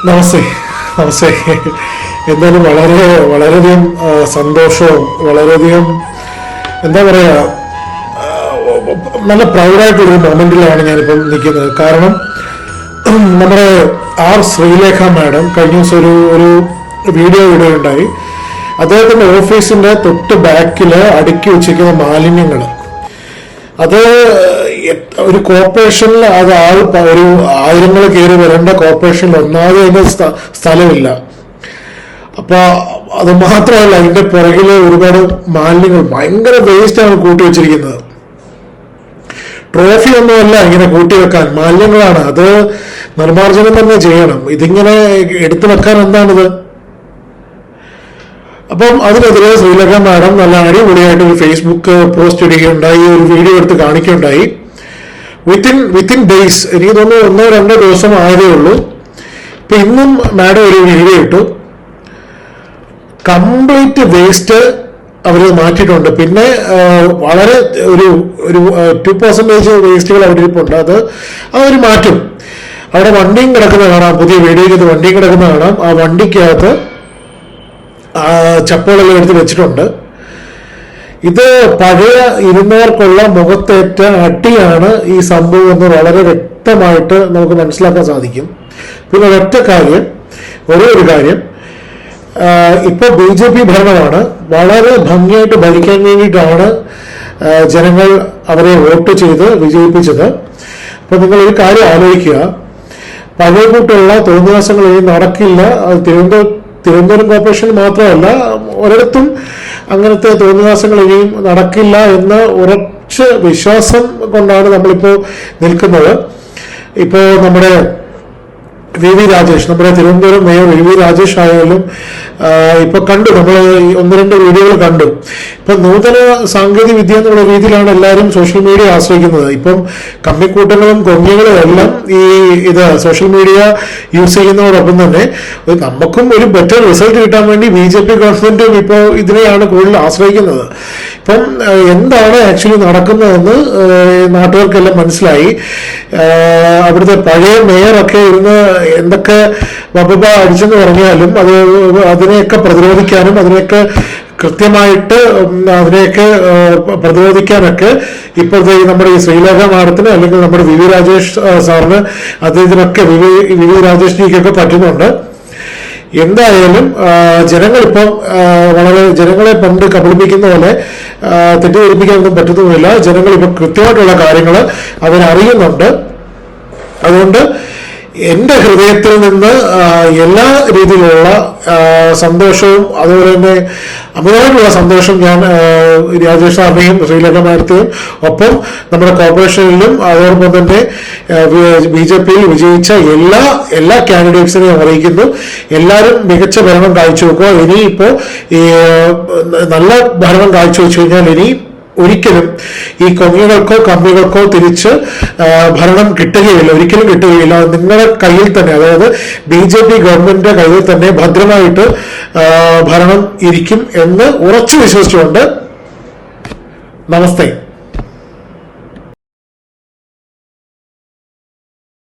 നമസ്തേ നമസ്തേ. എന്തായാലും വളരെയധികം സന്തോഷവും വളരെയധികം എന്താ പറയുക നല്ല പ്രൗഡായിട്ടൊരു മൊമെന്റിലാണ് ഞാനിപ്പം നിൽക്കുന്നത്. കാരണം നമ്മുടെ ശ്രീലേഖ മാഡം കഴിഞ്ഞ ദിവസം ഒരു വീഡിയോ ഇടുകയുണ്ടായി. അദ്ദേഹത്തിൻ്റെ ഓഫീസിൻ്റെ തൊട്ട് ബാക്കിൽ അടുക്കി വെച്ചിരിക്കുന്ന മാലിന്യങ്ങൾ, അത് ഒരു കോർപ്പറേഷനിൽ അത് ഒരു ആയിരങ്ങൾ കയറി വരേണ്ട കോർപ്പറേഷനിൽ ഒന്നാമത് അതിൻ്റെ സ്ഥലമില്ല. അപ്പൊ അത് മാത്രമല്ല, അതിന്റെ പുറകില് ഒരുപാട് മാലിന്യങ്ങൾ, ഭയങ്കര വേസ്റ്റാണ് കൂട്ടി വെച്ചിരിക്കുന്നത്. ട്രോഫി ഒന്നുമല്ല ഇങ്ങനെ കൂട്ടിവെക്കാൻ, മാലിന്യങ്ങളാണ്. അത് നിർമ്മാർജ്ജനം തന്നെ ചെയ്യണം. ഇതിങ്ങനെ എടുത്തു വെക്കാൻ എന്താണിത്? അപ്പം അതിനെതിരെ ശ്രീലേഖ മാഡം നല്ല അടിപൊളിയായിട്ട് ഒരു ഫേസ്ബുക്ക് പോസ്റ്റ് ഇടുകയുണ്ടായി, ഒരു വീഡിയോ എടുത്ത് കാണിക്കുകയുണ്ടായി. വിത്തിൻ ഡേയ്സ്, എനിക്ക് തോന്നുന്നു 1-2 ദിവസം ആയതേ ഉള്ളൂ. ഇപ്പൊ ഇന്നും മാഡം ഒരു വീഡിയോ ഇട്ടു. കംപ്ലീറ്റ് വേസ്റ്റ് അവർ മാറ്റിയിട്ടുണ്ട്. പിന്നെ വളരെ ഒരു 2% വേസ്റ്റുകൾ അവിടെ ഇരിപ്പുണ്ട്. അത് അവർ മാറ്റും. അവിടെ വണ്ടിയും കിടക്കുന്ന കാണാം, പുതിയ വീഡിയോയ്ക്കകത്ത് വണ്ടിയും കിടക്കുന്ന കാണാം. ആ വണ്ടിക്കകത്ത് ചപ്പുകളെല്ലാം എടുത്ത് വെച്ചിട്ടുണ്ട്. ഇത് പഴയ ഇരുന്നവർക്കുള്ള മുഖത്തേറ്റ അടിയാണ് ഈ സംഭവം എന്ന് വളരെ വ്യക്തമായിട്ട് നമുക്ക് മനസ്സിലാക്കാൻ സാധിക്കും. പിന്നെ ഒരു കാര്യം, ഇപ്പോൾ BJP ഭരണമാണ്. വളരെ ഭംഗിയായിട്ട് ഭരിക്കാൻ വേണ്ടിയിട്ടാണ് ജനങ്ങൾ അവരെ വോട്ട് ചെയ്ത് വിജയിപ്പിച്ചത്. അപ്പൊ നിങ്ങൾ ഒരു കാര്യം ആലോചിക്കുക, പഴയ കൂട്ടുള്ള തോന്നിവാസങ്ങൾ ഇനി നടക്കില്ല. തിരുവനന്തപുരം കോർപ്പറേഷൻ മാത്രമല്ല, ഒരിടത്തും അങ്ങനത്തെ തോന്നിവാസങ്ങൾ ഇനിയും നടക്കില്ല എന്ന ഉറച്ച വിശ്വാസം കൊണ്ടാണ് നമ്മളിപ്പോൾ നിൽക്കുന്നത്. ഇപ്പോൾ നമ്മുടെ VV രാജേഷ്, നമ്മുടെ തിരുവനന്തപുരം മേയർ VV രാജേഷ് ആയാലും ഇപ്പൊ കണ്ടു, നമ്മൾ 1-2 വീഡിയോകൾ കണ്ടു. ഇപ്പൊ നൂതന സാങ്കേതിക വിദ്യ എന്നുള്ള രീതിയിലാണ് എല്ലാവരും സോഷ്യൽ മീഡിയ ആശ്രയിക്കുന്നത്. ഇപ്പം കമ്മിക്കൂട്ടങ്ങളും കൊങ്ങികളും എല്ലാം ഇത് സോഷ്യൽ മീഡിയ യൂസ് ചെയ്യുന്നതോടൊപ്പം തന്നെ നമുക്കും ഒരു ബെറ്റർ റിസൾട്ട് കിട്ടാൻ വേണ്ടി BJP ഗവൺമെന്റും ഇപ്പോൾ ഇതിനെയാണ് കൂടുതൽ ആശ്രയിക്കുന്നത്. ഇപ്പം എന്താണ് ആക്ച്വലി നടക്കുന്നതെന്ന് നാട്ടുകാർക്കെല്ലാം മനസ്സിലായി. അവിടുത്തെ പഴയ മേയറൊക്കെ ഇരുന്ന് എന്തൊക്കെ വബബ അടിച്ചെന്ന് പറഞ്ഞാലും അതിനെയൊക്കെ പ്രതിരോധിക്കാനും അതിനെയൊക്കെ കൃത്യമായിട്ട് പ്രതിരോധിക്കാനൊക്കെ ഇപ്പോഴത്തെ നമ്മുടെ ഈ ശ്രീലേഖ മാഡത്തിന് അല്ലെങ്കിൽ നമ്മുടെ VV രാജേഷ് സാറിന് അദ്ദേഹത്തിനൊക്കെ VV രാജേഷ് ജിക്കൊക്കെ പറ്റുന്നുണ്ട്. എന്തായാലും ജനങ്ങളിപ്പം ജനങ്ങളെ പണ്ട് കബളിപ്പിക്കുന്ന പോലെ തെറ്റിദ്ധരിപ്പിക്കാനൊന്നും പറ്റുന്നുമില്ല. ജനങ്ങളിപ്പം കൃത്യമായിട്ടുള്ള കാര്യങ്ങൾ അവരറിയുന്നുണ്ട്. അതുകൊണ്ട് എൻ്റെ ഹൃദയത്തിൽ നിന്ന് എല്ലാ രീതിയിലുള്ള സന്തോഷവും അതുപോലെ തന്നെ അമിതമായിട്ടുള്ള സന്തോഷം ഞാൻ രാജേഷ് സാറിനെയും ശ്രീലേഖ മാഡത്തെയും ഒപ്പം നമ്മുടെ കോർപ്പറേഷനിലും അതോടൊപ്പം തന്നെ BJPയിൽ വിജയിച്ച എല്ലാ കാൻഡിഡേറ്റ്സിനെയും അറിയിക്കുന്നു. എല്ലാവരും മികച്ച ഭരണം കാഴ്ചവെക്കുക. ഇനിയിപ്പോൾ നല്ല ഭരണം കാഴ്ചവെച്ചു കഴിഞ്ഞാൽ ഇനി ഒരിക്കലും ഈ കൊങ്ങികൾക്കോ കമ്മികൾക്കോ തിരിച്ച് ഭരണം കിട്ടുകയില്ല, ഒരിക്കലും കിട്ടുകയില്ല. നിങ്ങളുടെ കയ്യിൽ തന്നെ, അതായത് BJP ഗവൺമെന്റിന്റെ കയ്യിൽ തന്നെ ഭദ്രമായിട്ട് ഭരണം ഇരിക്കും എന്ന് ഉറച്ചു വിശ്വസിച്ചുകൊണ്ട് നമസ്തേ.